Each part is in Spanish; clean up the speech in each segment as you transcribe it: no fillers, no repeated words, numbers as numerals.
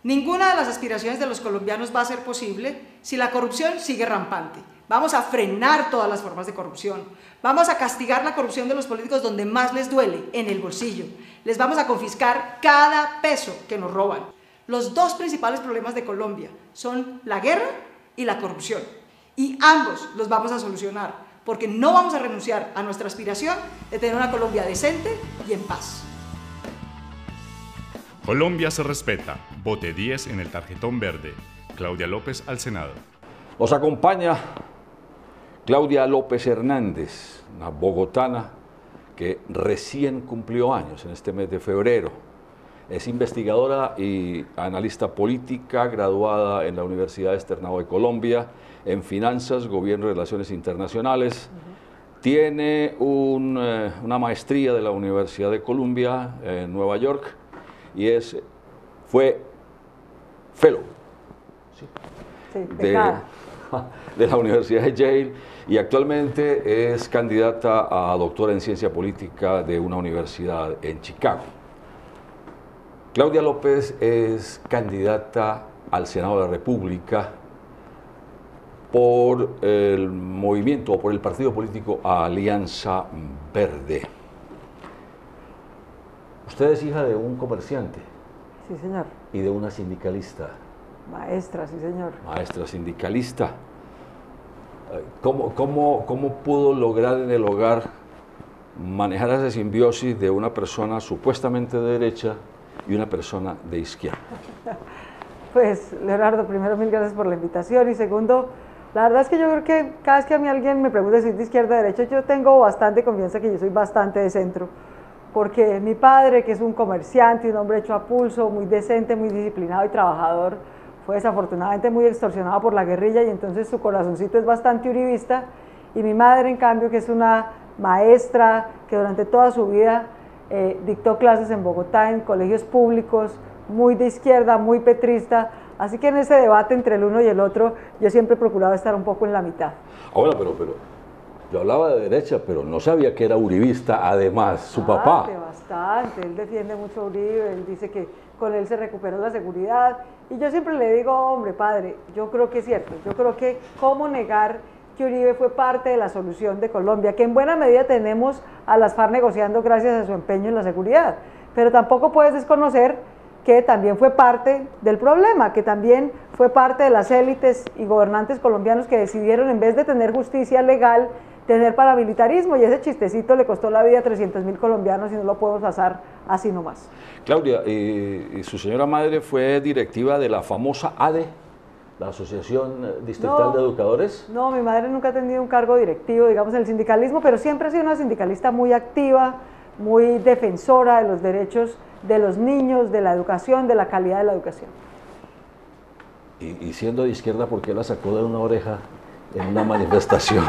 Ninguna de las aspiraciones de los colombianos va a ser posible si la corrupción sigue rampante. Vamos a frenar todas las formas de corrupción. Vamos a castigar la corrupción de los políticos donde más les duele, en el bolsillo. Les vamos a confiscar cada peso que nos roban. Los dos principales problemas de Colombia son la guerra y la corrupción. Y ambos los vamos a solucionar, porque no vamos a renunciar a nuestra aspiración de tener una Colombia decente y en paz. Colombia se respeta. Vote 10 en el tarjetón verde. Claudia López al Senado. Nos acompaña Claudia López Hernández, una bogotana que recién cumplió años en este mes de febrero. Es investigadora y analista política, graduada en la Universidad Externado de Colombia, en Finanzas, Gobierno y Relaciones Internacionales. Tiene una maestría de la Universidad de Columbia en Nueva York y fue fellow de la Universidad de Yale y actualmente es candidata a doctora en ciencia política de una universidad en Chicago. Claudia López es candidata al Senado de la República por el movimiento o por el partido político Alianza Verde. Usted es hija de un comerciante. Sí, señor. Y de una sindicalista. Maestra, sí, señor. Maestra sindicalista. ¿Cómo pudo lograr en el hogar manejar esa simbiosis de una persona supuestamente de derecha y una persona de izquierda? Pues, Leonardo, primero, mil gracias por la invitación. Y segundo, la verdad es que yo creo que cada vez que a mí alguien me pregunta si soy de izquierda o de derecha, yo tengo bastante confianza que yo soy bastante de centro. Porque mi padre, que es un comerciante, un hombre hecho a pulso, muy decente, muy disciplinado y trabajador, fue desafortunadamente muy extorsionado por la guerrilla y entonces su corazoncito es bastante uribista. Y mi madre, en cambio, que es una maestra que durante toda su vida dictó clases en Bogotá, en colegios públicos, muy de izquierda, muy petrista. Así que en ese debate entre el uno y el otro, yo siempre he procurado estar un poco en la mitad. Ahora, pero yo hablaba de derecha, pero no sabía que era uribista, además, su papá. Bastante, él defiende mucho a Uribe, él dice que con él se recuperó la seguridad, y yo siempre le digo, hombre, padre, yo creo que es cierto, yo creo que cómo negar que Uribe fue parte de la solución de Colombia, que en buena medida tenemos a las FARC negociando gracias a su empeño en la seguridad, pero tampoco puedes desconocer que también fue parte del problema, que también fue parte de las élites y gobernantes colombianos que decidieron, en vez de tener justicia legal, tener paramilitarismo, y ese chistecito le costó la vida a 300.000 colombianos y no lo podemos pasar así nomás. Claudia, y su señora madre fue directiva de la famosa ADE, la Asociación Distrital de Educadores. No, mi madre nunca ha tenido un cargo directivo, digamos, en el sindicalismo, pero siempre ha sido una sindicalista muy activa, muy defensora de los derechos de los niños, de la educación, de la calidad de la educación. Y siendo de izquierda, ¿por qué la sacó de una oreja en una manifestación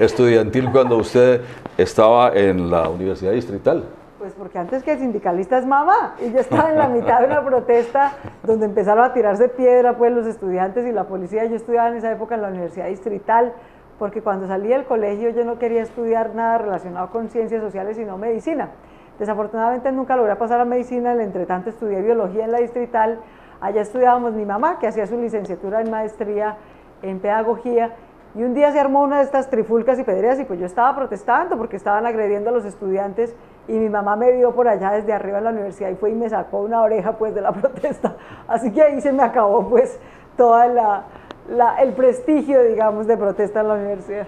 estudiantil cuando usted estaba en la Universidad Distrital? Pues porque antes que sindicalista es mamá, y yo estaba en la mitad de una protesta donde empezaron a tirarse piedra pues los estudiantes y la policía. Yo estudiaba en esa época en la Universidad Distrital, porque cuando salí del colegio yo no quería estudiar nada relacionado con ciencias sociales sino medicina. Desafortunadamente nunca logré pasar a medicina, entre tanto estudié biología en la Distrital. Allá estudiábamos mi mamá, que hacía su licenciatura en maestría en pedagogía, y un día se armó una de estas trifulcas y pedreas y pues yo estaba protestando porque estaban agrediendo a los estudiantes, y mi mamá me vio por allá desde arriba en la universidad y fue y me sacó una oreja pues de la protesta, así que ahí se me acabó pues todo el prestigio, digamos, de protesta en la universidad.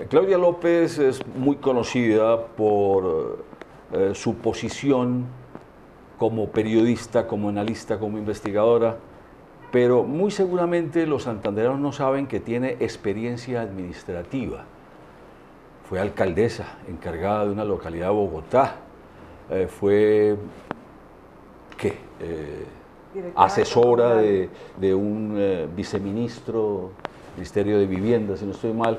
Claudia López es muy conocida por su posición como periodista, como analista, como investigadora, pero muy seguramente los santandereanos no saben que tiene experiencia administrativa. Fue alcaldesa encargada de una localidad de Bogotá, fue asesora de un viceministro, Ministerio de Vivienda, si no estoy mal.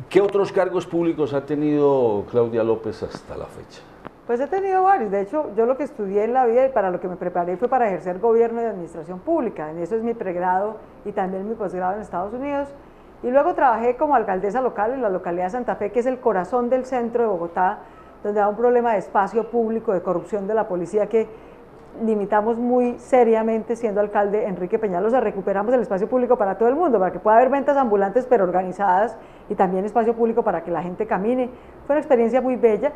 ¿Qué otros cargos públicos ha tenido Claudia López hasta la fecha? Pues he tenido varios. De hecho, yo lo que estudié en la vida y para lo que me preparé fue para ejercer gobierno y administración pública. En eso es mi pregrado y también mi posgrado en Estados Unidos. Y luego trabajé como alcaldesa local en la localidad de Santa Fe, que es el corazón del centro de Bogotá, donde hay un problema de espacio público, de corrupción de la policía, que limitamos muy seriamente, siendo alcalde Enrique Peñalosa. Recuperamos el espacio público para todo el mundo, para que pueda haber ventas ambulantes pero organizadas, y también espacio público para que la gente camine. Fue una experiencia muy bella.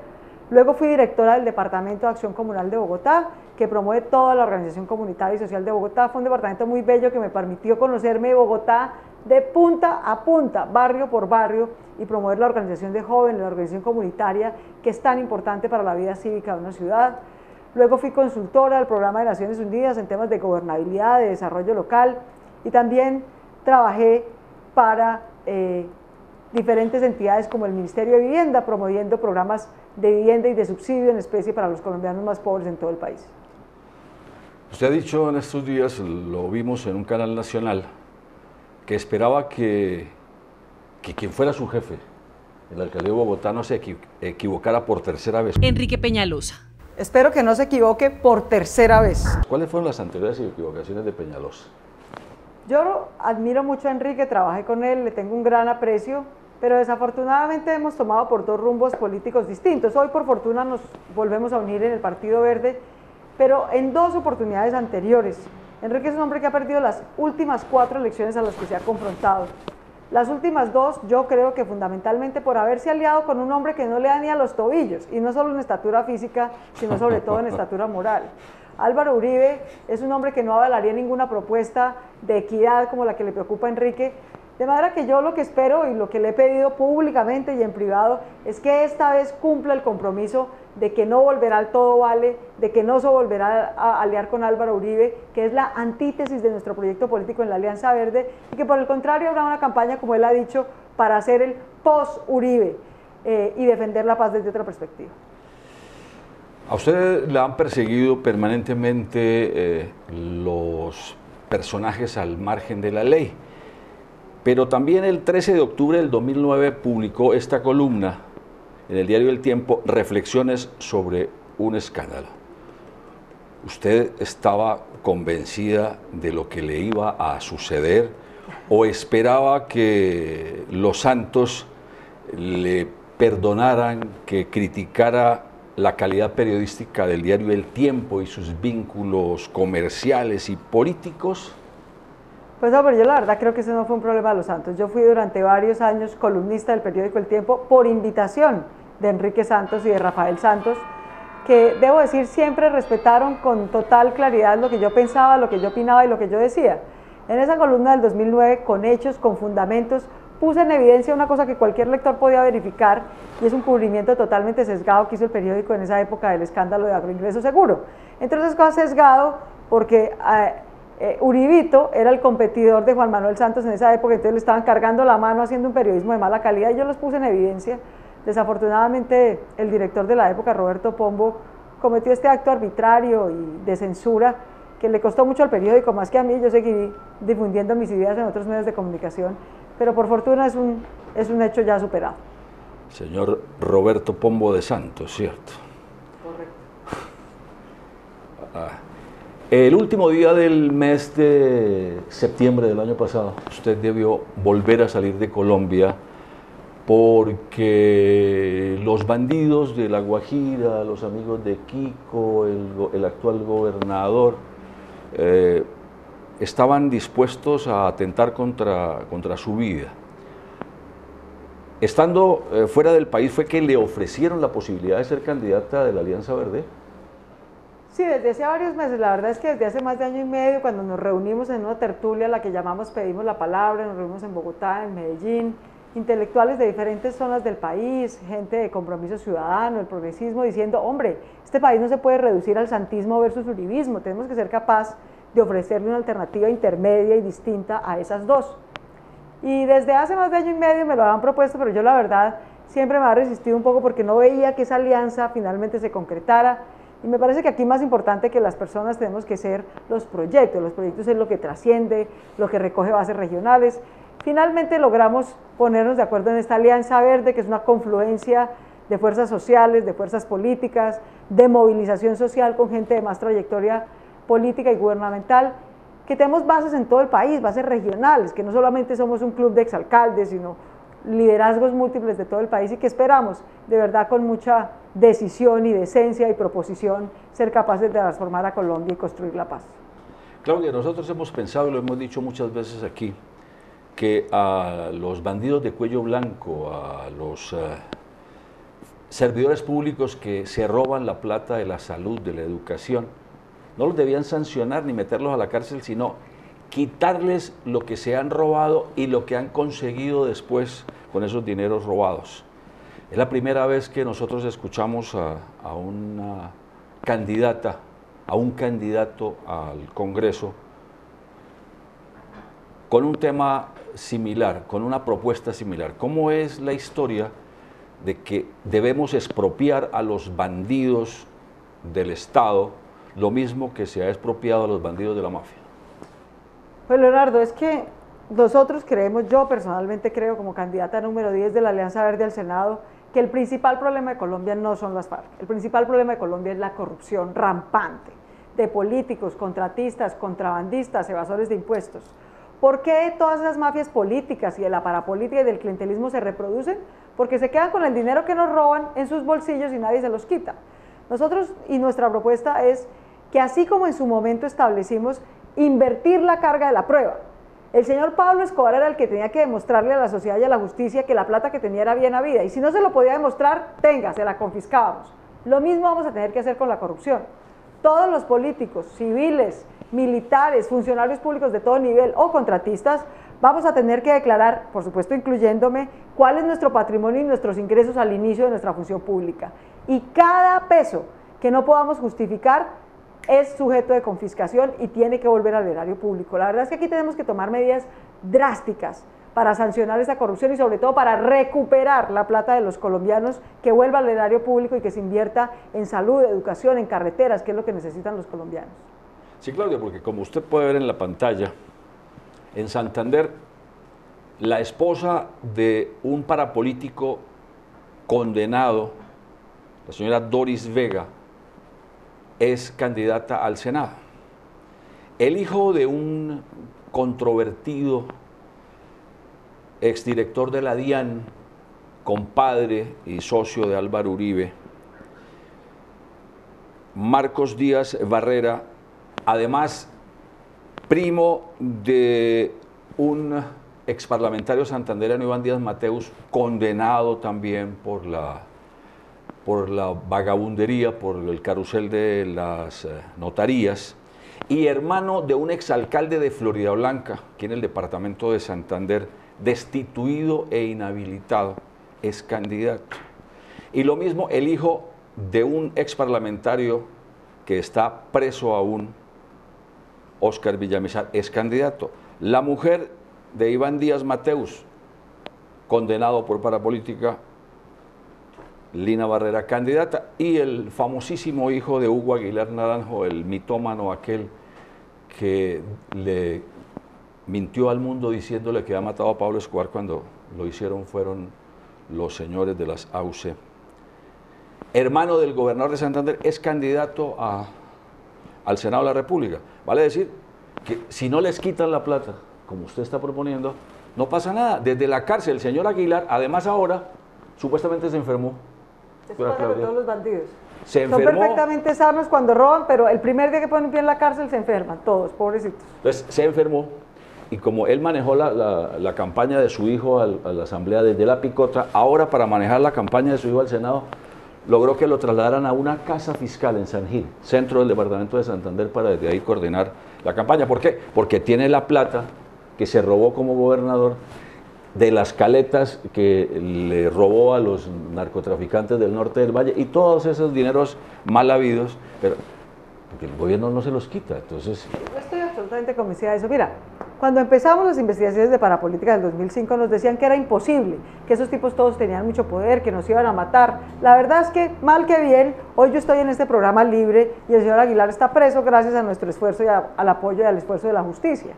Luego fui directora del Departamento de Acción Comunal de Bogotá, que promueve toda la organización comunitaria y social de Bogotá. Fue un departamento muy bello que me permitió conocerme Bogotá de punta a punta, barrio por barrio, y promover la organización de jóvenes, la organización comunitaria, que es tan importante para la vida cívica de una ciudad. Luego fui consultora del Programa de Naciones Unidas en temas de gobernabilidad, de desarrollo local, y también trabajé para diferentes entidades como el Ministerio de Vivienda, promoviendo programas de vivienda y de subsidio en especie para los colombianos más pobres en todo el país. Usted ha dicho en estos días, lo vimos en un canal nacional, que esperaba que quien fuera su jefe, el alcalde de Bogotá, no se equivocara por tercera vez. Enrique Peñalosa. Espero que no se equivoque por tercera vez. ¿Cuáles fueron las anteriores equivocaciones de Peñalosa? Yo admiro mucho a Enrique, trabajé con él, le tengo un gran aprecio, pero desafortunadamente hemos tomado por dos rumbos políticos distintos. Hoy, por fortuna, nos volvemos a unir en el Partido Verde, pero en dos oportunidades anteriores. Enrique es un hombre que ha perdido las últimas 4 elecciones a las que se ha confrontado. Las últimas 2, yo creo que fundamentalmente por haberse aliado con un hombre que no le da ni a los tobillos, y no solo en estatura física, sino sobre todo en estatura moral. Álvaro Uribe es un hombre que no avalaría ninguna propuesta de equidad como la que le preocupa a Enrique, de manera que yo lo que espero y lo que le he pedido públicamente y en privado es que esta vez cumpla el compromiso de que no volverá al todo vale, de que no se volverá a aliar con Álvaro Uribe, que es la antítesis de nuestro proyecto político en la Alianza Verde, y que por el contrario habrá una campaña, como él ha dicho, para hacer el post-Uribe y defender la paz desde otra perspectiva. A usted la han perseguido permanentemente los personajes al margen de la ley, pero también el 13 de octubre del 2009 publicó esta columna en el diario El Tiempo, Reflexiones sobre un escándalo. ¿Usted estaba convencida de lo que le iba a suceder o esperaba que los santos le perdonaran que criticara la calidad periodística del diario El Tiempo y sus vínculos comerciales y políticos? Pues no, pero yo la verdad creo que ese no fue un problema de los Santos. Yo fui durante varios años columnista del periódico El Tiempo por invitación de Enrique Santos y de Rafael Santos, que debo decir siempre respetaron con total claridad lo que yo pensaba, lo que yo opinaba y lo que yo decía. En esa columna del 2009, con hechos, con fundamentos, puse en evidencia una cosa que cualquier lector podía verificar, y es un cubrimiento totalmente sesgado que hizo el periódico en esa época del escándalo de Agroingreso Seguro. Entre otras cosas, sesgado porque Uribito era el competidor de Juan Manuel Santos en esa época, entonces le estaban cargando la mano haciendo un periodismo de mala calidad, y yo los puse en evidencia. Desafortunadamente, el director de la época, Roberto Pombo, cometió este acto arbitrario y de censura que le costó mucho al periódico, más que a mí. Yo seguí difundiendo mis ideas en otros medios de comunicación, pero por fortuna es un hecho ya superado. Señor Roberto Pombo de Santos, ¿cierto? Correcto. El último día del mes de septiembre del año pasado, usted debió volver a salir de Colombia porque los bandidos de La Guajira, los amigos de Kiko, el actual gobernador, estaban dispuestos a atentar contra su vida. Estando fuera del país, ¿fue que le ofrecieron la posibilidad de ser candidata de la Alianza Verde? Sí, desde hace varios meses. La verdad es que desde hace más de año y medio, cuando nos reunimos en una tertulia, la que llamamos Pedimos la Palabra, nos reunimos en Bogotá, en Medellín, intelectuales de diferentes zonas del país, gente de Compromiso Ciudadano, el progresismo, diciendo, hombre, este país no se puede reducir al santismo versus uribismo, tenemos que ser capaz de ofrecerle una alternativa intermedia y distinta a esas dos. Y desde hace más de año y medio me lo habían propuesto, pero yo la verdad siempre me había resistido un poco porque no veía que esa alianza finalmente se concretara. Y me parece que aquí más importante que las personas tenemos que ser los proyectos es lo que trasciende, lo que recoge bases regionales. Finalmente logramos ponernos de acuerdo en esta Alianza Verde, que es una confluencia de fuerzas sociales, de fuerzas políticas, de movilización social con gente de más trayectoria política y gubernamental, que tenemos bases en todo el país, bases regionales, que no solamente somos un club de exalcaldes, sino liderazgos múltiples de todo el país y que esperamos, de verdad, con mucha decisión y decencia y proposición, ser capaces de transformar a Colombia y construir la paz. Claudia, nosotros hemos pensado y lo hemos dicho muchas veces aquí, que a los bandidos de cuello blanco, a los servidores públicos que se roban la plata de la salud, de la educación, no los debían sancionar ni meterlos a la cárcel, sino quitarles lo que se han robado y lo que han conseguido después con esos dineros robados. Es la primera vez que nosotros escuchamos a una candidata, a un candidato al Congreso con un tema similar, con una propuesta similar. ¿Cómo es la historia de que debemos expropiar a los bandidos del Estado lo mismo que se ha expropiado a los bandidos de la mafia? Pues Leonardo, es que nosotros creemos, yo personalmente creo como candidata número 10 de la Alianza Verde al Senado, que el principal problema de Colombia no son las FARC, el principal problema de Colombia es la corrupción rampante de políticos, contratistas, contrabandistas, evasores de impuestos. ¿Por qué todas esas mafias políticas y de la parapolítica y del clientelismo se reproducen? Porque se quedan con el dinero que nos roban en sus bolsillos y nadie se los quita. Nosotros y nuestra propuesta es que así como en su momento establecimos invertir la carga de la prueba, el señor Pablo Escobar era el que tenía que demostrarle a la sociedad y a la justicia que la plata que tenía era bien habida, y si no se lo podía demostrar, tenga, se la confiscábamos. Lo mismo vamos a tener que hacer con la corrupción. Todos los políticos, civiles, militares, funcionarios públicos de todo nivel o contratistas, vamos a tener que declarar, por supuesto incluyéndome, cuál es nuestro patrimonio y nuestros ingresos al inicio de nuestra función pública. Y cada peso que no podamos justificar es sujeto de confiscación y tiene que volver al erario público. La verdad es que aquí tenemos que tomar medidas drásticas para sancionar esa corrupción y sobre todo para recuperar la plata de los colombianos, que vuelva al erario público y que se invierta en salud, educación, en carreteras, que es lo que necesitan los colombianos. Sí, Claudia, porque como usted puede ver en la pantalla, en Santander, la esposa de un parapolítico condenado, la señora Doris Vega, es candidata al Senado. El hijo de un controvertido exdirector de la DIAN, compadre y socio de Álvaro Uribe, Marcos Díaz Barrera, además primo de un exparlamentario santandereano, Iván Díaz Mateus, condenado también por la vagabundería, por el carrusel de las notarías, y hermano de un exalcalde de Floridablanca, aquí en el departamento de Santander, destituido e inhabilitado, es candidato. Y lo mismo el hijo de un exparlamentario que está preso aún, Óscar Villamizar, es candidato. La mujer de Iván Díaz Mateus, condenado por parapolítica, Lina Barrera, candidata, y el famosísimo hijo de Hugo Aguilar Naranjo, el mitómano aquel que le mintió al mundo diciéndole que había matado a Pablo Escobar, cuando lo hicieron fueron los señores de las AUC. Hermano del gobernador de Santander, es candidato al Senado de la República. Vale decir que si no les quitan la plata, como usted está proponiendo, no pasa nada. Desde la cárcel, el señor Aguilar, además ahora, supuestamente se enfermó. Todos los bandidos. Se enfermó. Son perfectamente sanos cuando roban, pero el primer día que ponen pie en la cárcel se enferman, todos, pobrecitos. Entonces se enfermó, y como él manejó la campaña de su hijo a la asamblea desde la picota, ahora para manejar la campaña de su hijo al Senado, logró que lo trasladaran a una casa fiscal en San Gil, centro del departamento de Santander, para desde ahí coordinar la campaña. ¿Por qué? Porque tiene la plata que se robó como gobernador de las caletas que le robó a los narcotraficantes del norte del Valle, y todos esos dineros mal habidos, pero porque el gobierno no se los quita. Entonces, yo estoy absolutamente convencida de eso. Mira, cuando empezamos las investigaciones de parapolítica del 2005 nos decían que era imposible, que esos tipos todos tenían mucho poder, que nos iban a matar. La verdad es que, mal que bien, hoy yo estoy en este programa libre y el señor Aguilar está preso gracias a nuestro esfuerzo y al apoyo y al esfuerzo de la justicia.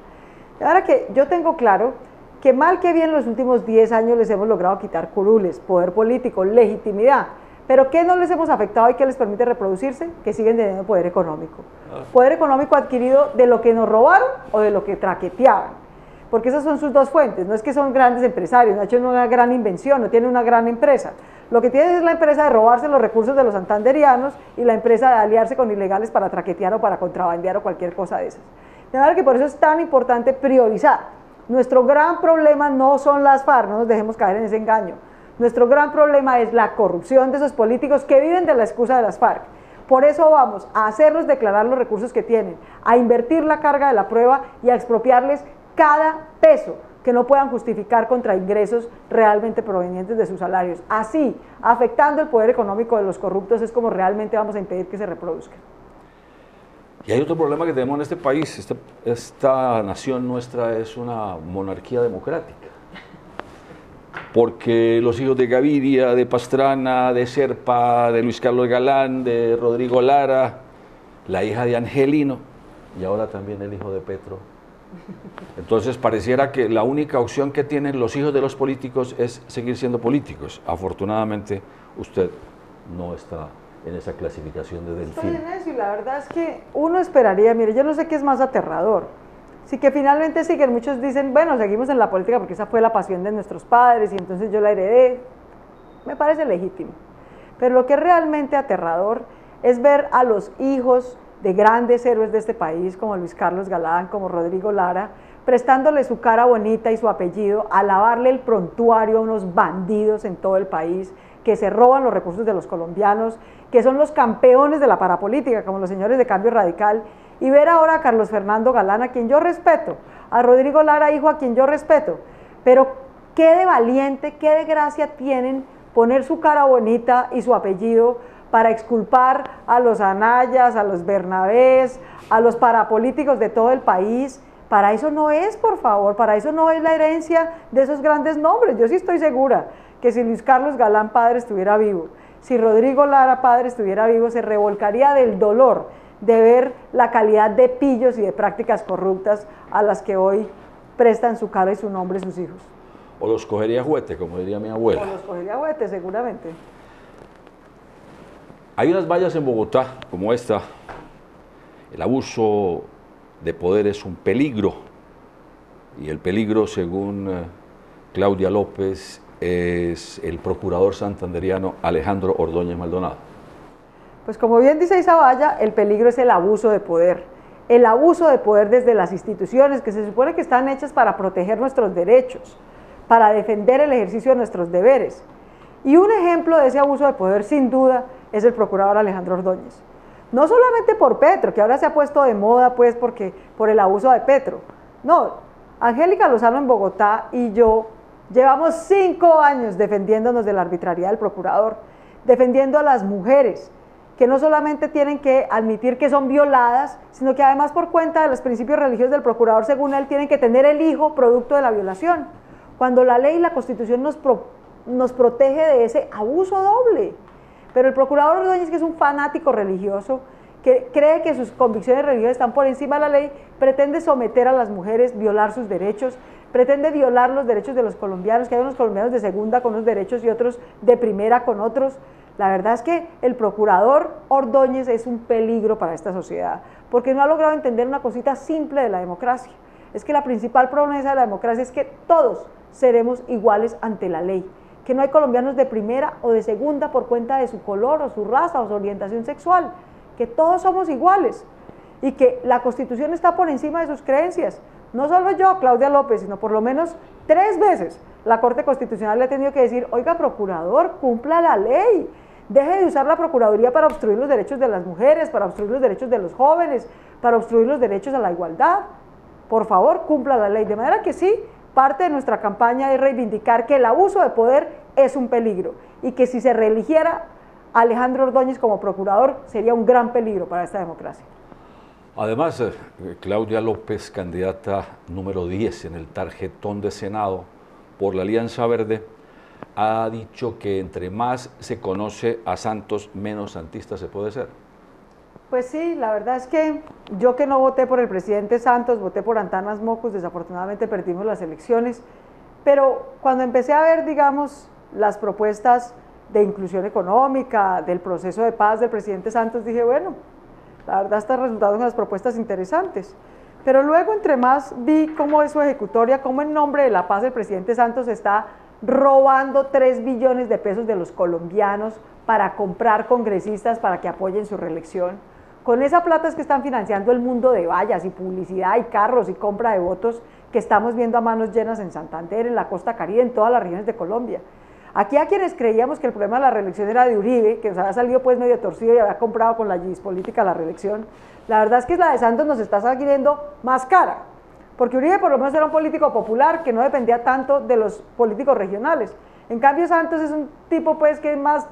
Ahora que yo tengo claro que mal que bien en los últimos 10 años les hemos logrado quitar curules, poder político, legitimidad, pero ¿qué no les hemos afectado y qué les permite reproducirse? Que siguen teniendo poder económico. Poder económico adquirido de lo que nos robaron o de lo que traqueteaban. porque esas son sus dos fuentes, no es que son grandes empresarios, no ha hecho una gran invención, no tiene una gran empresa. Lo que tiene es la empresa de robarse los recursos de los santanderianos y la empresa de aliarse con ilegales para traquetear o para contrabandear o cualquier cosa de esas. De manera que por eso es tan importante priorizar. Nuestro gran problema no son las FARC, no nos dejemos caer en ese engaño. Nuestro gran problema es la corrupción de esos políticos que viven de la excusa de las FARC. Por eso vamos a hacerlos declarar los recursos que tienen, a invertir la carga de la prueba y a expropiarles cada peso que no puedan justificar contra ingresos realmente provenientes de sus salarios. Así, afectando el poder económico de los corruptos, es como realmente vamos a impedir que se reproduzcan. Y hay otro problema que tenemos en este país. Esta nación nuestra es una monarquía democrática. Porque los hijos de Gaviria, de Pastrana, de Serpa, de Luis Carlos Galán, de Rodrigo Lara, la hija de Angelino y ahora también el hijo de Petro. Entonces pareciera que la única opción que tienen los hijos de los políticos es seguir siendo políticos. Afortunadamente usted no está en esa clasificación de delfín. Estoy en eso y la verdad es que uno esperaría, mire, yo no sé qué es más aterrador. Sí que finalmente siguen, muchos dicen, bueno, seguimos en la política porque esa fue la pasión de nuestros padres y entonces yo la heredé. Me parece legítimo. Pero lo que es realmente aterrador es ver a los hijos de grandes héroes de este país, como Luis Carlos Galán, como Rodrigo Lara, prestándole su cara bonita y su apellido, a lavarle el prontuario a unos bandidos en todo el país, que se roban los recursos de los colombianos, que son los campeones de la parapolítica, como los señores de Cambio Radical, y ver ahora a Carlos Fernando Galán, a quien yo respeto, a Rodrigo Lara, hijo, a quien yo respeto, pero qué de valiente, qué de gracia tienen poner su cara bonita y su apellido para exculpar a los Anayas, a los Bernabés, a los parapolíticos de todo el país. Para eso no es, por favor, para eso no es la herencia de esos grandes nombres. Yo sí estoy segura que si Luis Carlos Galán padre estuviera vivo, si Rodrigo Lara padre estuviera vivo, se revolcaría del dolor de ver la calidad de pillos y de prácticas corruptas a las que hoy prestan su cara y su nombre sus hijos. O los cogería juguete, como diría mi abuela. O los cogería juguete, seguramente. Hay unas vallas en Bogotá, como esta. El abuso de poder es un peligro. Y el peligro, según Claudia López, es el procurador santanderiano Alejandro Ordóñez Maldonado. Pues como bien dice esa valla, el peligro es el abuso de poder. El abuso de poder desde las instituciones que se supone que están hechas para proteger nuestros derechos, para defender el ejercicio de nuestros deberes. Y un ejemplo de ese abuso de poder, sin duda, es el procurador Alejandro Ordóñez. No solamente por Petro, que ahora se ha puesto de moda, pues, por el abuso de Petro. No, Angélica Lozano en Bogotá y yo llevamos 5 años defendiéndonos de la arbitrariedad del procurador, defendiendo a las mujeres, que no solamente tienen que admitir que son violadas, sino que además por cuenta de los principios religiosos del procurador, según él, tienen que tener el hijo producto de la violación, cuando la ley y la Constitución nos protege de ese abuso doble. Pero el procurador Ordóñez, que es un fanático religioso, que cree que sus convicciones religiosas están por encima de la ley, pretende someter a las mujeres, violar sus derechos, pretende violar los derechos de los colombianos, que hay unos colombianos de segunda con unos derechos y otros de primera con otros. La verdad es que el procurador Ordóñez es un peligro para esta sociedad, porque no ha logrado entender una cosita simple de la democracia. Es que la principal promesa de la democracia es que todos seremos iguales ante la ley, que no hay colombianos de primera o de segunda por cuenta de su color o su raza o su orientación sexual, que todos somos iguales y que la Constitución está por encima de sus creencias. No solo yo, Claudia López, sino por lo menos 3 veces la Corte Constitucional le ha tenido que decir, oiga, procurador, cumpla la ley, deje de usar la Procuraduría para obstruir los derechos de las mujeres, para obstruir los derechos de los jóvenes, para obstruir los derechos a la igualdad. Por favor, cumpla la ley. De manera que sí, parte de nuestra campaña es reivindicar que el abuso de poder es un peligro y que si se reeligiera Alejandro Ordóñez como procurador sería un gran peligro para esta democracia. Además, Claudia López, candidata número 10 en el tarjetón de Senado por la Alianza Verde, ha dicho que entre más se conoce a Santos, menos santista se puede ser. Pues sí, la verdad es que yo que no voté por el presidente Santos, voté por Antanas Mocus, desafortunadamente perdimos las elecciones, pero cuando empecé a ver, digamos, las propuestas de inclusión económica, del proceso de paz del presidente Santos, dije, bueno, la verdad están resultando unas propuestas interesantes. Pero luego, entre más vi cómo es su ejecutoria, cómo en nombre de la paz el presidente Santos está robando 3 billones de pesos de los colombianos para comprar congresistas para que apoyen su reelección. Con esa plata es que están financiando el mundo de vallas y publicidad y carros y compra de votos que estamos viendo a manos llenas en Santander, en la costa Caribe, en todas las regiones de Colombia. Aquí a quienes creíamos que el problema de la reelección era de Uribe, que nos había salido pues medio torcido y había comprado con la GIS política la reelección, la verdad es que la de Santos nos está saliendo más cara, porque Uribe por lo menos era un político popular que no dependía tanto de los políticos regionales. En cambio Santos es un tipo pues que más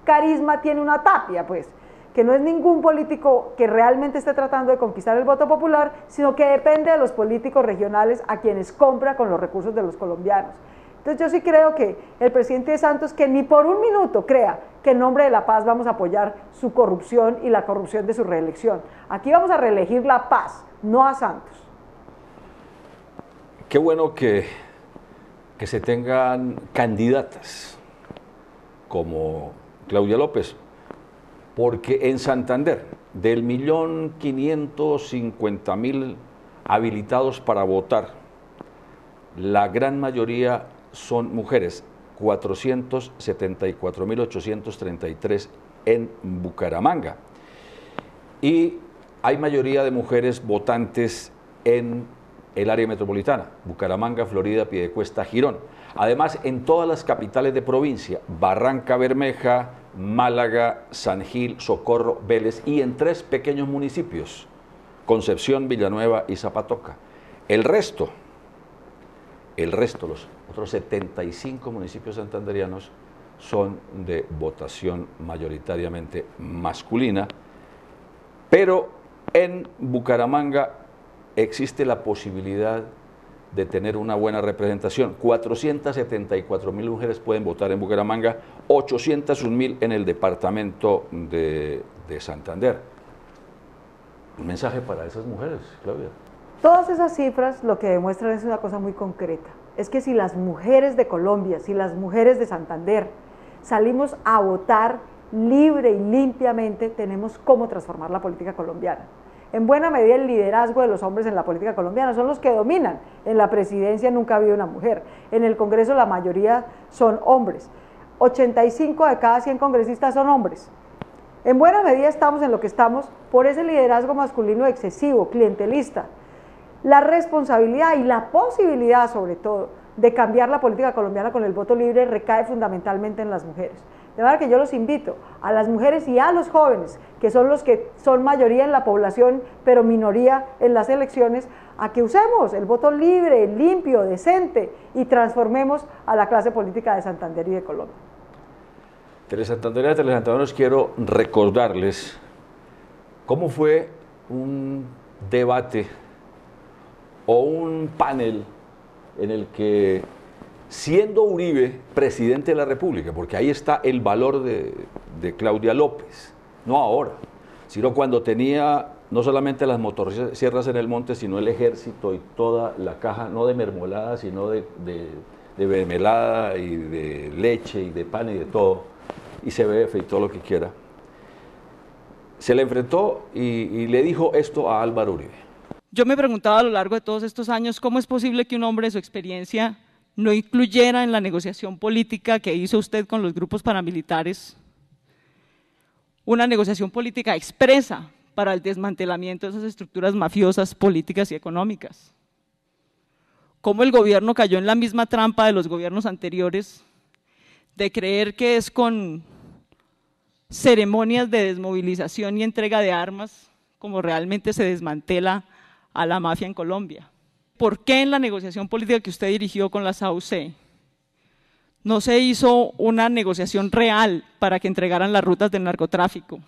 carisma tiene una Tapia, pues, que no es ningún político que realmente esté tratando de conquistar el voto popular, sino que depende de los políticos regionales a quienes compra con los recursos de los colombianos. Entonces yo sí creo que el presidente Santos, que ni por un minuto crea que en nombre de la paz vamos a apoyar su corrupción y la corrupción de su reelección. Aquí vamos a reelegir la paz, no a Santos. Qué bueno que se tengan candidatas como Claudia López, porque en Santander, del 1.550.000 habilitados para votar, la gran mayoría son mujeres, 474.833 en Bucaramanga. Y hay mayoría de mujeres votantes en el área metropolitana, Bucaramanga, Florida, Piedecuesta, Girón. Además, en todas las capitales de provincia, Barranca Bermeja, Málaga, San Gil, Socorro, Vélez y en 3 pequeños municipios, Concepción, Villanueva y Zapatoca. El resto, los otros 75 municipios santanderianos son de votación mayoritariamente masculina, pero en Bucaramanga existe la posibilidad de tener una buena representación. 474.000 mujeres pueden votar en Bucaramanga, 801.000 en el departamento de Santander. Un mensaje para esas mujeres, Claudia. Todas esas cifras lo que demuestran es una cosa muy concreta, es que si las mujeres de Colombia, si las mujeres de Santander salimos a votar libre y limpiamente, tenemos cómo transformar la política colombiana. En buena medida el liderazgo de los hombres en la política colombiana son los que dominan. En la presidencia nunca ha habido una mujer, en el Congreso la mayoría son hombres, 85 de cada 100 congresistas son hombres. En buena medida estamos en lo que estamos por ese liderazgo masculino excesivo, clientelista. La responsabilidad y la posibilidad, sobre todo, de cambiar la política colombiana con el voto libre recae fundamentalmente en las mujeres. De manera que yo los invito a las mujeres y a los jóvenes, que son los que son mayoría en la población, pero minoría en las elecciones, a que usemos el voto libre, limpio, decente y transformemos a la clase política de Santander y de Colombia. Telesantandereanas, telesantandereanos, quiero recordarles cómo fue un debate o un panel en el que, siendo Uribe presidente de la República, porque ahí está el valor de Claudia López, no ahora, sino cuando tenía no solamente las motosierras en el monte, sino el ejército y toda la caja, no de mermelada, sino de mermelada y de leche y de pan y de todo, y CBF y todo lo que quiera. Se le enfrentó y le dijo esto a Álvaro Uribe. Yo me preguntaba a lo largo de todos estos años cómo es posible que un hombre de su experiencia no incluyera en la negociación política que hizo usted con los grupos paramilitares una negociación política expresa para el desmantelamiento de esas estructuras mafiosas, políticas y económicas. Cómo el gobierno cayó en la misma trampa de los gobiernos anteriores de creer que es con ceremonias de desmovilización y entrega de armas como realmente se desmantela a la mafia en Colombia. ¿Por qué en la negociación política que usted dirigió con la SAUC no se hizo una negociación real para que entregaran las rutas del narcotráfico,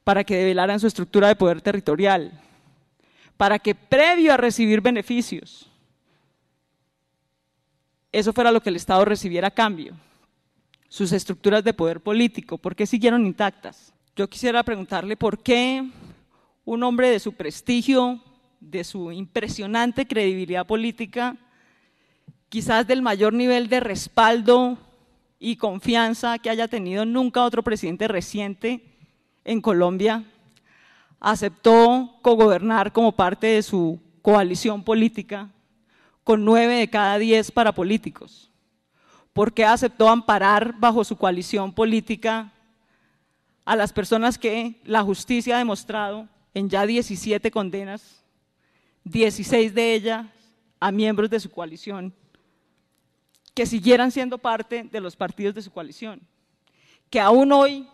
para que develaran su estructura de poder territorial, para que previo a recibir beneficios, eso fuera lo que el Estado recibiera a cambio, sus estructuras de poder político? ¿Por qué siguieron intactas? Yo quisiera preguntarle por qué un hombre de su prestigio, de su impresionante credibilidad política, quizás del mayor nivel de respaldo y confianza que haya tenido nunca otro presidente reciente en Colombia, aceptó cogobernar como parte de su coalición política con 9 de cada 10 parapolíticos? ¿Por qué aceptó amparar bajo su coalición política a las personas que la justicia ha demostrado en ya 17 condenas, 16 de ellas a miembros de su coalición, que siguieran siendo parte de los partidos de su coalición? Que aún hoy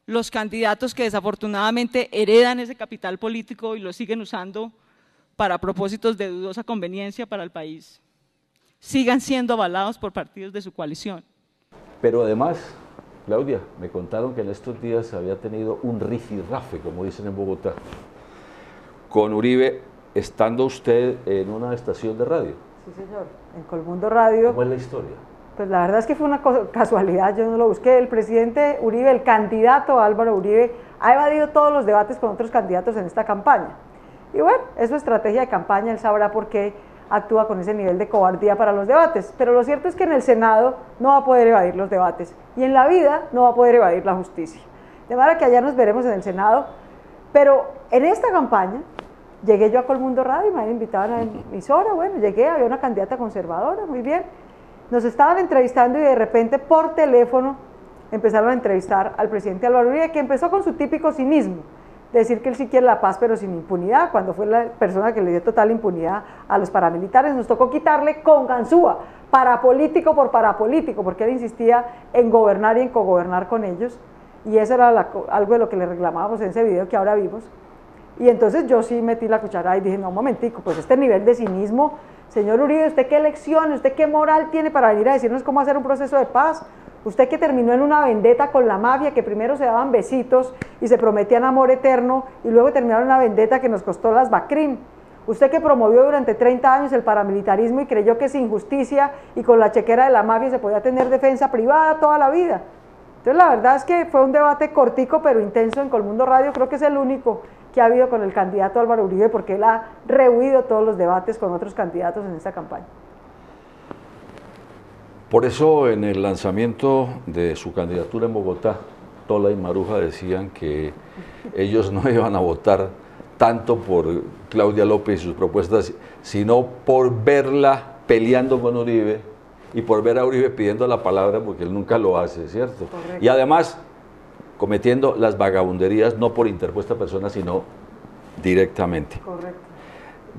los candidatos que desafortunadamente heredan ese capital político y lo siguen usando para propósitos de dudosa conveniencia para el país, sigan siendo avalados por partidos de su coalición. Pero además, Claudia, me contaron que en estos días había tenido un rifirrafe, como dicen en Bogotá, con Uribe, estando usted en una estación de radio. Sí, señor, en Colmundo Radio. ¿Cómo es la historia? Pues la verdad es que fue una casualidad, yo no lo busqué. El presidente Uribe, el candidato Álvaro Uribe, ha evadido todos los debates con otros candidatos en esta campaña. Y bueno, es su estrategia de campaña, él sabrá por qué actúa con ese nivel de cobardía para los debates. Pero lo cierto es que en el Senado no va a poder evadir los debates y en la vida no va a poder evadir la justicia. De manera que allá nos veremos en el Senado, pero en esta campaña llegué yo a Colmundo Radio, me habían invitado a la emisora, bueno, llegué, había una candidata conservadora, muy bien. Nos estaban entrevistando y de repente por teléfono empezaron a entrevistar al presidente Álvaro Uribe, que empezó con su típico cinismo, de decir que él sí quiere la paz pero sin impunidad, cuando fue la persona que le dio total impunidad a los paramilitares. Nos tocó quitarle con ganzúa, parapolítico por parapolítico, porque él insistía en gobernar y en cogobernar con ellos, y eso era algo de lo que le reclamábamos en ese video que ahora vimos. Y entonces yo sí metí la cuchara y dije, no, un momentico, pues este nivel de cinismo, señor Uribe, ¿usted qué elecciones, usted qué moral tiene para venir a decirnos cómo hacer un proceso de paz? Usted que terminó en una vendetta con la mafia, que primero se daban besitos y se prometían amor eterno, y luego terminaron una vendetta que nos costó las Bacrin. Usted que promovió durante 30 años el paramilitarismo y creyó que sin justicia y con la chequera de la mafia se podía tener defensa privada toda la vida. Entonces la verdad es que fue un debate cortico pero intenso en Colmundo Radio, creo que es el único que ha habido con el candidato Álvaro Uribe, porque él ha rehuido todos los debates con otros candidatos en esta campaña. Por eso en el lanzamiento de su candidatura en Bogotá, Tola y Maruja decían que ellos no iban a votar tanto por Claudia López y sus propuestas, sino por verla peleando con Uribe y por ver a Uribe pidiendo la palabra, porque él nunca lo hace, ¿cierto? Correcto. Y además cometiendo las vagabunderías no por interpuesta persona, sino directamente. Correcto.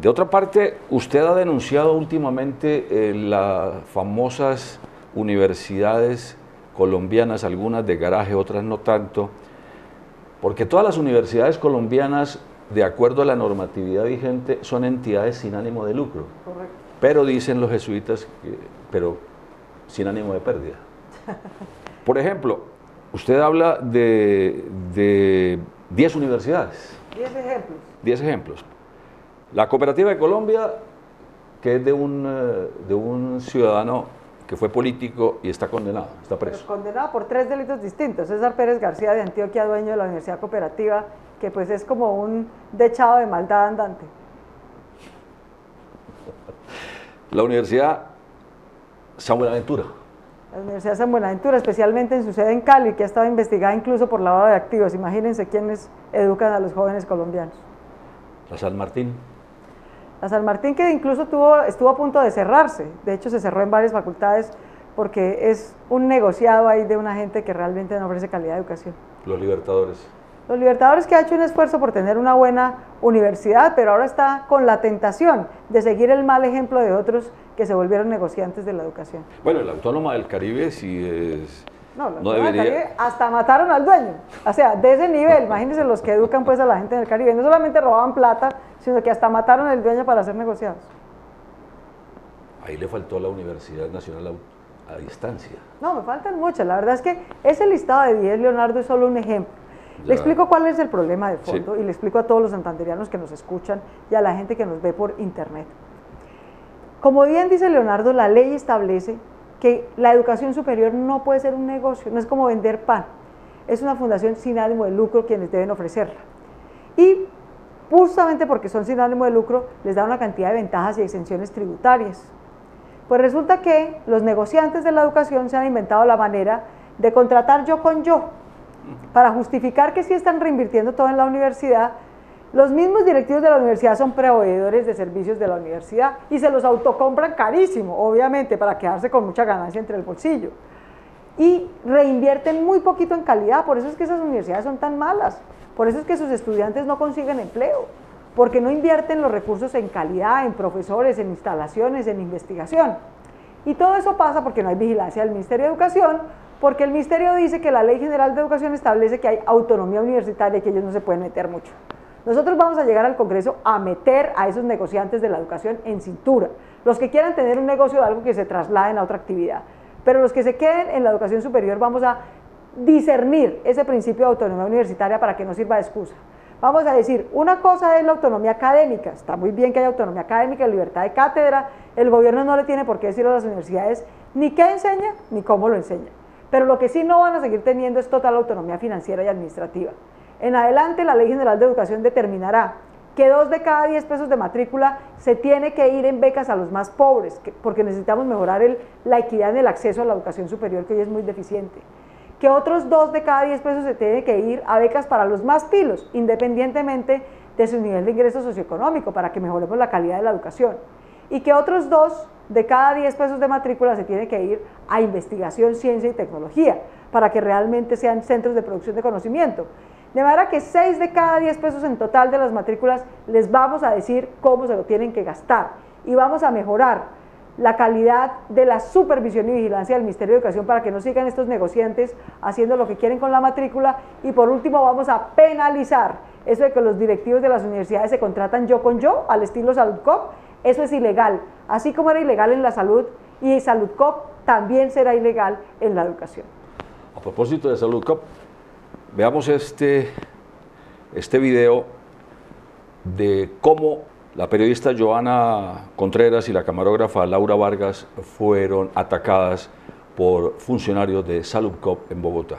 De otra parte, usted ha denunciado últimamente las famosas universidades colombianas, algunas de garaje, otras no tanto, porque todas las universidades colombianas, de acuerdo a la normatividad vigente, son entidades sin ánimo de lucro. Correcto. Pero dicen los jesuitas, pero sin ánimo de pérdida. Por ejemplo, usted habla de 10 universidades. 10 ejemplos. 10 ejemplos. La Cooperativa de Colombia, que es de un ciudadano que fue político y está condenado, está preso. Pero condenado por 3 delitos distintos. César Pérez García de Antioquia, dueño de la Universidad Cooperativa, que pues es como un dechado de maldad andante. La Universidad San Buenaventura. La Universidad San Buenaventura, especialmente en su sede en Cali, que ha estado investigada incluso por lavado de activos. Imagínense quiénes educan a los jóvenes colombianos. La San Martín. La San Martín, que incluso estuvo a punto de cerrarse. De hecho, se cerró en varias facultades porque es un negociado ahí de una gente que realmente no ofrece calidad de educación. Los Libertadores. Los Libertadores, que ha hecho un esfuerzo por tener una buena universidad, pero ahora está con la tentación de seguir el mal ejemplo de otros que se volvieron negociantes de la educación. Bueno, la Autónoma del Caribe sí es... No debería... del Caribe hasta mataron al dueño. O sea, de ese nivel, imagínense los que educan pues a la gente en el Caribe. No solamente robaban plata, sino que hasta mataron al dueño para ser negociados. Ahí le faltó la Universidad Nacional a distancia. No, me faltan muchas. La verdad es que ese listado de 10, Leonardo, es solo un ejemplo. Ya. Le explico cuál es el problema de fondo, sí, y le explico a todos los santanderianos que nos escuchan y a la gente que nos ve por internet. Como bien dice Leonardo, la ley establece que la educación superior no puede ser un negocio, no es como vender pan, es una fundación sin ánimo de lucro quienes deben ofrecerla. Y justamente porque son sin ánimo de lucro, les da una cantidad de ventajas y exenciones tributarias. Pues resulta que los negociantes de la educación se han inventado la manera de contratar yo con yo. para justificar que sí están reinvirtiendo todo en la universidad. Los mismos directivos de la universidad son proveedores de servicios de la universidad y se los autocompran carísimo, obviamente, para quedarse con mucha ganancia entre el bolsillo. Y reinvierten muy poquito en calidad, por eso es que esas universidades son tan malas, por eso es que sus estudiantes no consiguen empleo, porque no invierten los recursos en calidad, en profesores, en instalaciones, en investigación. Y todo eso pasa porque no hay vigilancia del Ministerio de Educación, porque el Ministerio dice que la Ley General de Educación establece que hay autonomía universitaria y que ellos no se pueden meter mucho. Nosotros vamos a llegar al Congreso a meter a esos negociantes de la educación en cintura, los que quieran tener un negocio de algo que se trasladen a otra actividad, pero los que se queden en la educación superior vamos a discernir ese principio de autonomía universitaria para que no sirva de excusa. Vamos a decir, una cosa es la autonomía académica, está muy bien que haya autonomía académica, libertad de cátedra, el gobierno no le tiene por qué decir a las universidades ni qué enseña ni cómo lo enseña, pero lo que sí no van a seguir teniendo es total autonomía financiera y administrativa. En adelante la Ley General de Educación determinará que 2 de cada 10 pesos de matrícula se tiene que ir en becas a los más pobres, porque necesitamos mejorar la equidad en el acceso a la educación superior, que hoy es muy deficiente. Que otros 2 de cada 10 pesos se tiene que ir a becas para los más pilos, independientemente de su nivel de ingreso socioeconómico, para que mejoremos la calidad de la educación. Y que otros 2 de cada 10 pesos de matrícula se tiene que ir a investigación, ciencia y tecnología, para que realmente sean centros de producción de conocimiento. De manera que 6 de cada 10 pesos en total de las matrículas les vamos a decir cómo se lo tienen que gastar y vamos a mejorar la calidad de la supervisión y vigilancia del Ministerio de Educación para que no sigan estos negociantes haciendo lo que quieren con la matrícula. Y por último vamos a penalizar eso de que los directivos de las universidades se contratan yo con yo al estilo Saludcop. Eso es ilegal, así como era ilegal en la salud, y Saludcop también será ilegal en la educación. A propósito de Saludcop, veamos este video de cómo la periodista Joana Contreras y la camarógrafa Laura Vargas fueron atacadas por funcionarios de Saludcop en Bogotá.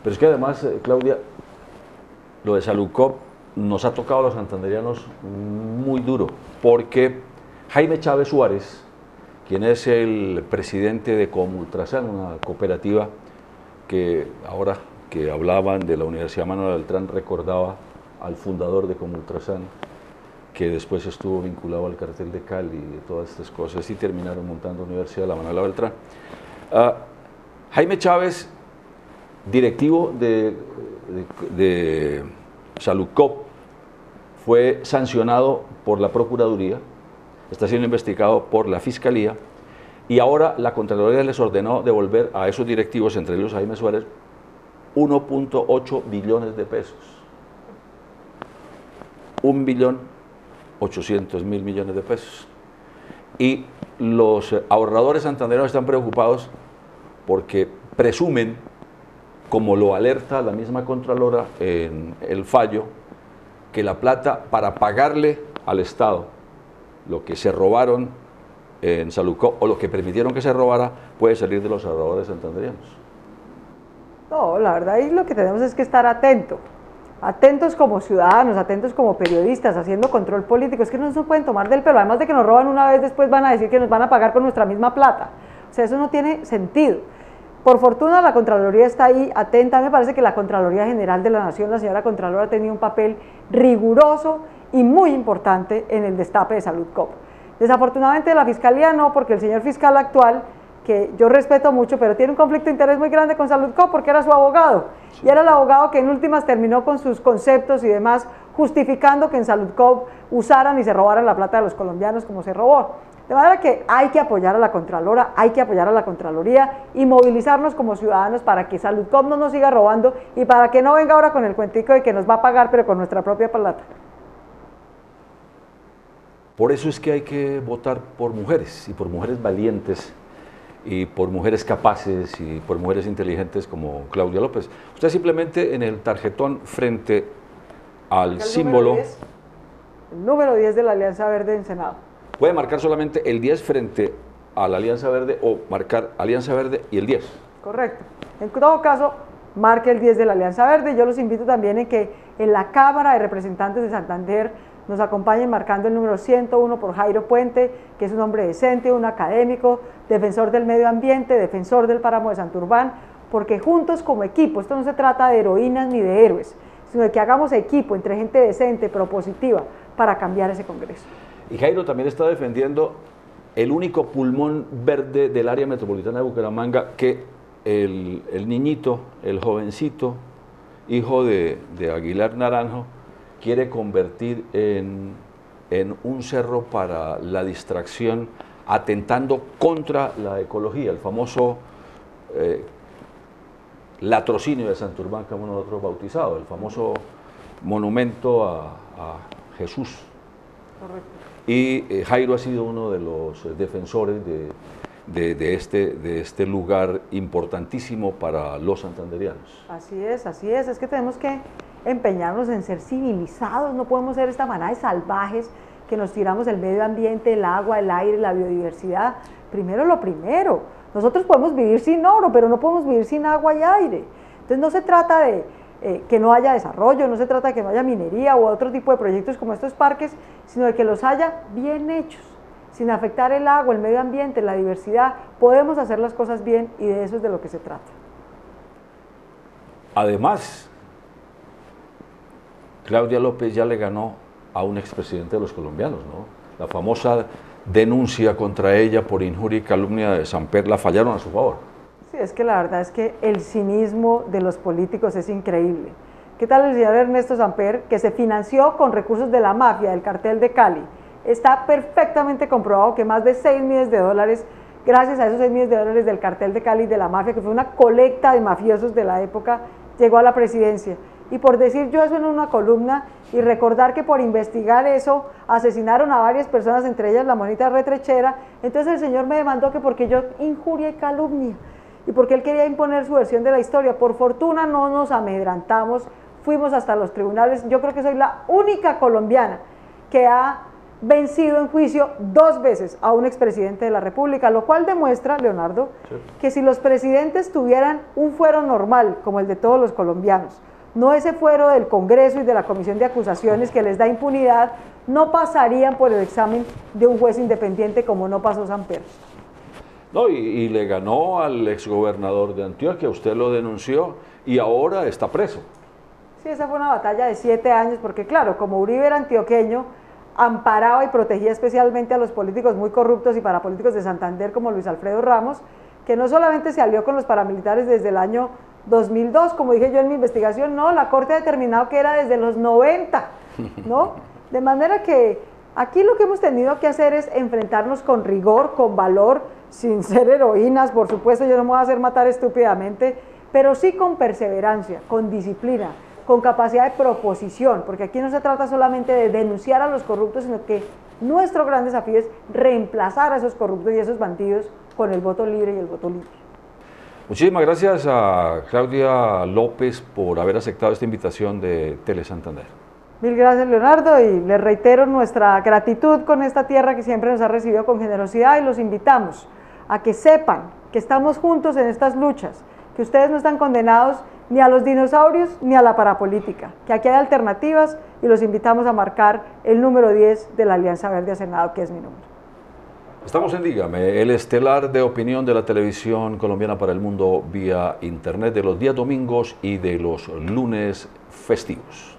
Pero es que además, Claudia, lo de Saludcop nos ha tocado a los santanderianos muy duro, porque Jaime Chávez Suárez, quien es el presidente de Comultrasan, una cooperativa que ahora que hablaban de la Universidad Manuel Beltrán recordaba al fundador de Comultrasan, que después estuvo vinculado al cartel de Cali y todas estas cosas y terminaron montando la Universidad de la Manuel Beltrán. Jaime Chávez, directivo de Saludcop, fue sancionado por la Procuraduría, está siendo investigado por la Fiscalía y ahora la Contraloría les ordenó devolver a esos directivos, entre ellos Jaime Suárez, 1.8 billones de pesos. 1.800.000 millones de pesos. Y los ahorradores santandereanos están preocupados porque presumen, como lo alerta la misma Contralora en el fallo, que la plata para pagarle al Estado lo que se robaron en Saludcop o lo que permitieron que se robara puede salir de los ahorradores santandereanos. No, la verdad ahí lo que tenemos es que estar atentos como ciudadanos, atentos como periodistas, haciendo control político. Es que no se pueden tomar del pelo, además de que nos roban una vez, después van a decir que nos van a pagar con nuestra misma plata. O sea, eso no tiene sentido. Por fortuna la Contraloría está ahí atenta. Me parece que la Contraloría General de la Nación, la señora Contralora, ha tenido un papel riguroso y muy importante en el destape de Saludcop. Desafortunadamente la Fiscalía no, porque el señor fiscal actual, que yo respeto mucho, pero tiene un conflicto de interés muy grande con Saludcop porque era su abogado, y era el abogado que en últimas terminó con sus conceptos y demás, justificando que en Saludcop usaran y se robaran la plata de los colombianos como se robó. De manera que hay que apoyar a la Contralora, hay que apoyar a la Contraloría y movilizarnos como ciudadanos para que Saludcom no nos siga robando y para que no venga ahora con el cuentico de que nos va a pagar pero con nuestra propia plata. Por eso es que hay que votar por mujeres y por mujeres valientes y por mujeres capaces y por mujeres inteligentes como Claudia López. Usted simplemente en el tarjetón frente al símbolo... El número 10 de la Alianza Verde en Senado. Puede marcar solamente el 10 frente a la Alianza Verde o marcar Alianza Verde y el 10. Correcto. En todo caso, marque el 10 de la Alianza Verde. Yo los invito también en que en la Cámara de Representantes de Santander nos acompañen marcando el número 101 por Jairo Puente, que es un hombre decente, un académico, defensor del medio ambiente, defensor del páramo de Santurbán, porque juntos como equipo, esto no se trata de heroínas ni de héroes, sino de que hagamos equipo entre gente decente, propositiva, para cambiar ese Congreso. Y Jairo también está defendiendo el único pulmón verde del área metropolitana de Bucaramanga que el niñito, el jovencito, hijo de Aguilar Naranjo, quiere convertir en un cerro para la distracción, atentando contra la ecología, el famoso latrocinio de Santurbán que hemos nosotros bautizado, el famoso monumento a Jesús. Correcto. Y Jairo ha sido uno de los defensores de este lugar importantísimo para los santanderianos. Así es que tenemos que empeñarnos en ser civilizados, no podemos ser esta manada de salvajes que nos tiramos el medio ambiente, el agua, el aire, la biodiversidad. Primero lo primero, nosotros podemos vivir sin oro, pero no podemos vivir sin agua y aire. Entonces no se trata de que no haya desarrollo, no se trata de que no haya minería u otro tipo de proyectos como estos parques, sino de que los haya bien hechos, sin afectar el agua, el medio ambiente, la diversidad. Podemos hacer las cosas bien y de eso es de lo que se trata. Además, Claudia López ya le ganó a un expresidente de los colombianos, ¿no? La famosa denuncia contra ella por injuria y calumnia de Samper la fallaron a su favor. Sí, es que la verdad es que el cinismo de los políticos es increíble. ¿Qué tal el señor Ernesto Samper, que se financió con recursos de la mafia, del cartel de Cali? Está perfectamente comprobado que más de 6 millones de dólares, gracias a esos 6 millones de dólares del cartel de Cali, de la mafia, que fue una colecta de mafiosos de la época, llegó a la presidencia. Y por decir yo eso en una columna y recordar que por investigar eso asesinaron a varias personas, entre ellas la monita retrechera, entonces el señor me demandó que porque yo injuria y calumnia y porque él quería imponer su versión de la historia. Por fortuna no nos amedrantamos, fuimos hasta los tribunales. Yo creo que soy la única colombiana que ha vencido en juicio 2 veces a un expresidente de la República, lo cual demuestra, Leonardo, sí, que si los presidentes tuvieran un fuero normal, como el de todos los colombianos, no ese fuero del Congreso y de la Comisión de Acusaciones que les da impunidad, no pasarían por el examen de un juez independiente como no pasó Samper. No, y le ganó al exgobernador de Antioquia, usted lo denunció y ahora está preso. Sí, esa fue una batalla de 7 años, porque claro, como Uribe era antioqueño, amparaba y protegía especialmente a los políticos muy corruptos y parapolíticos de Santander como Luis Alfredo Ramos, que no solamente se alió con los paramilitares desde el año 2002, como dije yo en mi investigación, no, la Corte ha determinado que era desde los 90, ¿no? De manera que aquí lo que hemos tenido que hacer es enfrentarnos con rigor, con valor, sin ser heroínas, por supuesto, yo no me voy a hacer matar estúpidamente, pero sí con perseverancia, con disciplina, con capacidad de proposición, porque aquí no se trata solamente de denunciar a los corruptos, sino que nuestro gran desafío es reemplazar a esos corruptos y a esos bandidos con el voto libre y el voto limpio. Muchísimas gracias a Claudia López por haber aceptado esta invitación de Tele Santander. Mil gracias, Leonardo, y les reitero nuestra gratitud con esta tierra que siempre nos ha recibido con generosidad, y los invitamos a que sepan que estamos juntos en estas luchas, que ustedes no están condenados ni a los dinosaurios ni a la parapolítica, que aquí hay alternativas, y los invitamos a marcar el número 10 de la Alianza Verde a Senado, que es mi número. Estamos en Dígame, el estelar de opinión de la televisión colombiana para el mundo vía internet, de los días domingos y de los lunes festivos.